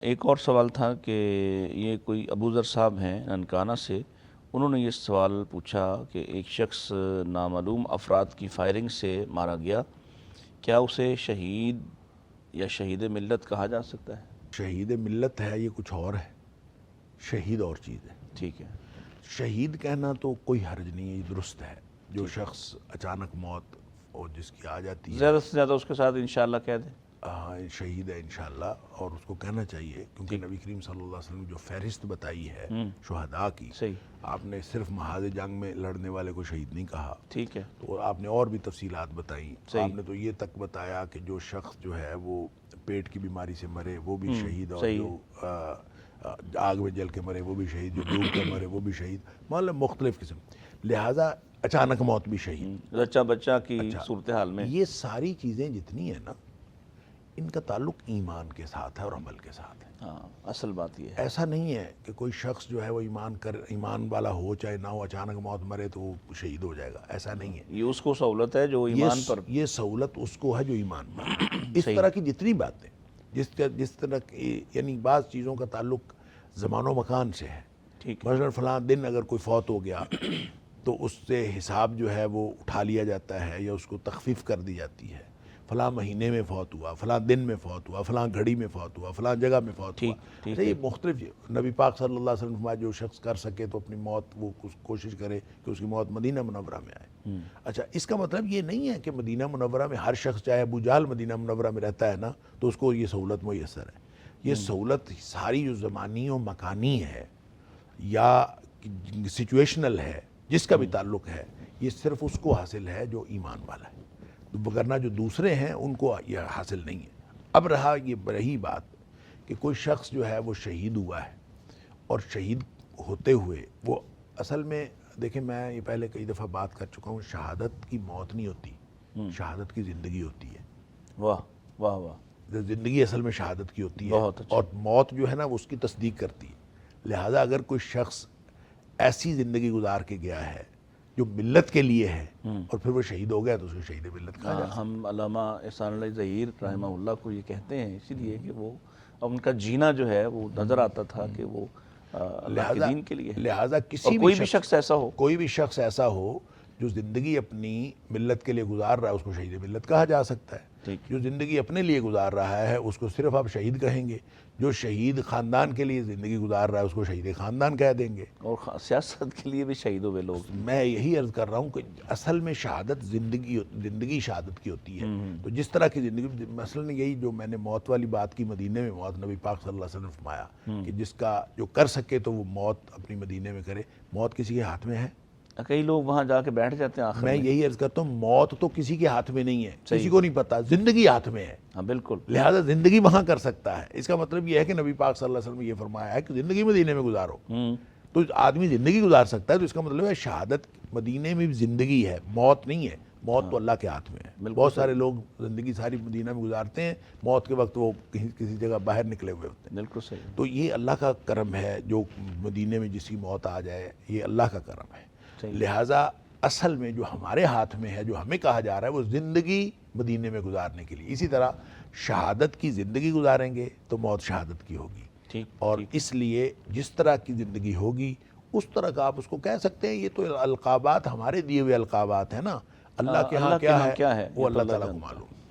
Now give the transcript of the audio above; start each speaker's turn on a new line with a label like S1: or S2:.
S1: ایک اور سوال تھا کہ یہ کوئی ابو ذر صاحب ہیں ننکانہ سے، انہوں نے یہ سوال پوچھا کہ ایک شخص نامعلوم افراد کی فائرنگ سے مارا گیا، کیا اسے شہید یا شہید ملت کہا جا سکتا ہے؟
S2: شہید ملت ہے یہ کچھ اور ہے، شہید اور چیز ہے۔
S1: ٹھیک ہے،
S2: شہید کہنا تو کوئی حرج نہیں ہے، یہ درست ہے۔ جو شخص اچانک موت اور جس کی آ جاتی ہے،
S1: زیادہ سے زیادہ اس کے ساتھ انشاءاللہ کہہ دیں۔
S2: ہاں شہید ہے انشاءاللہ، اور اس کو کہنا چاہیے، کیونکہ نبی کریم صلی اللہ علیہ وسلم جو فہرست بتائی ہے شہداء کی،
S1: صحیح،
S2: آپ نے صرف محاذ جنگ میں لڑنے والے کو شہید نہیں کہا،
S1: ٹھیک ہے،
S2: تو آپ نے اور بھی تفصیلات بتائیں۔
S1: صحیح،
S2: آپ نے تو یہ تک بتایا کہ جو شخص جو ہے وہ پیٹ کی بیماری سے مرے وہ بھی شہید، اور
S1: صحیح،
S2: جو آگ میں جل کے مرے وہ بھی شہید، جو ڈوب کر مرے وہ بھی شہید، مطلب مختلف قسم۔ لہٰذا اچانک موت بھی شہید،
S1: بچہ بچہ کی صورتحال میں
S2: یہ ساری چیزیں جتنی ہیں نا، ان کا تعلق ایمان کے ساتھ ہے اور عمل کے ساتھ ہے۔
S1: ہاں، اصل بات یہ ہے۔
S2: ایسا نہیں ہے کہ کوئی شخص جو ہے وہ ایمان والا ہو چاہے نہ ہو، اچانک موت مرے تو وہ شہید ہو جائے گا، ایسا نہیں ہے۔
S1: یہ اس کو سہولت ہے جو ایمان پر،
S2: یہ سہولت اس کو ہے جو ایمان پر ہے۔ اس طرح کی جتنی باتیں جس طرح کی، یعنی بعض چیزوں کا تعلق زمان و مکان سے ہے۔
S1: ٹھیک
S2: مثلا فلاں دن اگر کوئی فوت ہو گیا تو اس سے حساب جو ہے وہ اٹھا لیا جاتا ہے یا اس کو تخفیف کر دی جاتی ہے۔ فلاں مہینے میں فوت ہوا، فلاں دن میں فوت ہوا، فلاں گھڑی میں فوت ہوا، فلاں جگہ میں فوت ہوا۔
S1: ٹھیک
S2: یہ مختلف، نبی پاک صلی اللہ علیہ وسلم فرمایا جو شخص کر سکے تو اپنی موت وہ کوشش کرے کہ اس کی موت مدینہ منورہ میں آئے۔ اچھا، اس کا مطلب یہ نہیں ہے کہ مدینہ منورہ میں ہر شخص، چاہے ابو جہل مدینہ منورہ میں رہتا ہے نا، تو اس کو یہ سہولت میسر ہے۔ یہ سہولت ساری جو زمانی و مکانی ہے یا سچویشنل ہے، جس کا بھی تعلق ہے، یہ صرف اس کو حاصل ہے جو ایمان والا ہے، وگرنہ جو دوسرے ہیں ان کو یہ حاصل نہیں ہے۔ اب رہی بات کہ کوئی شخص جو ہے وہ شہید ہوا ہے، اور شہید ہوتے ہوئے وہ اصل میں، دیکھیں میں یہ پہلے کئی دفعہ بات کر چکا ہوں، شہادت کی موت نہیں ہوتی، شہادت کی زندگی ہوتی ہے۔
S1: واہ واہ واہ،
S2: زندگی اصل میں شہادت کی ہوتی ہے،
S1: بہت اچھا۔
S2: اور موت جو ہے نا وہ اس کی تصدیق کرتی ہے۔ لہٰذا اگر کوئی شخص ایسی زندگی گزار کے گیا ہے جو ملت کے لیے ہے، اور پھر وہ شہید ہو گیا تو اس کو شہید ملت کہا جاتا ہے۔
S1: ہم علامہ احسان اللہ ظہیر رحمہ اللہ کو یہ کہتے ہیں اسی لیے کہ وہ ان کا جینا جو ہے وہ نظر آتا تھا کہ وہ اللہ کے دین کے لیے ہے۔
S2: لہٰذا
S1: اور کوئی بھی شخص ایسا ہو،
S2: کوئی بھی شخص ایسا ہو جو زندگی اپنی ملت کے لیے گزار رہا ہے، اس کو شہید ملت کہا جا سکتا ہے۔ جو زندگی اپنے لیے گزار رہا ہے اس کو صرف آپ شہید کہیں گے، جو شہید خاندان کے لیے زندگی گزار رہا ہے اس کو شہید خاندان کہہ دیں گے،
S1: اور سیاست کے لیے بھی شہید ہوئے لوگ۔
S2: میں یہی عرض کر رہا ہوں کہ اصل میں شہادت زندگی شہادت کی ہوتی ہے۔ تو جس طرح کی زندگی، مثلا یہی جو میں نے موت والی بات کی، مدینے میں موت، نبی پاک صلی اللہ علیہ وسلم نے فرمایا کہ جس کا جو کر سکے تو وہ موت اپنی مدینے میں کرے۔ موت کسی کے ہاتھ میں ہے؟
S1: کئی لوگ وہاں جا کے بیٹھ جاتے ہیں آخر
S2: میں یہی عرض کرتا ہوں، موت تو کسی کے ہاتھ میں نہیں ہے، کسی کو نہیں پتا، زندگی ہاتھ میں ہے۔
S1: ہاں بالکل،
S2: لہذا زندگی وہاں کر سکتا ہے۔ اس کا مطلب یہ ہے کہ نبی پاک صلی اللہ علیہ وسلم نے یہ فرمایا ہے کہ زندگی مدینے میں گزارو، تو آدمی زندگی گزار سکتا ہے، تو اس کا مطلب ہے شہادت مدینے میں بھی زندگی ہے، موت نہیں ہے۔ موت تو اللہ کے ہاتھ میں ہے۔ بہت سارے لوگ زندگی ساری مدینہ میں گزارتے ہیں، موت کے وقت وہ کسی جگہ باہر نکلے ہوئے ہوتے ہیں۔
S1: بالکل صحیح۔
S2: تو یہ اللہ کا کرم ہے، جو مدینے میں جس کی موت آ جائے، یہ اللہ کا کرم ہے۔ لہٰذا اصل میں جو ہمارے ہاتھ میں ہے، جو ہمیں کہا جا رہا ہے، وہ زندگی مدینے میں گزارنے کے لیے۔ اسی طرح شہادت کی زندگی گزاریں گے تو موت شہادت کی ہوگی، اور اس لیے جس طرح کی زندگی ہوگی اس طرح کا آپ اس کو کہہ سکتے ہیں۔ یہ تو القابات ہمارے دیے ہوئے القابات ہیں نا، اللہ کے ہاں کیا ہے وہ اللہ تعالیٰ کو معلوم۔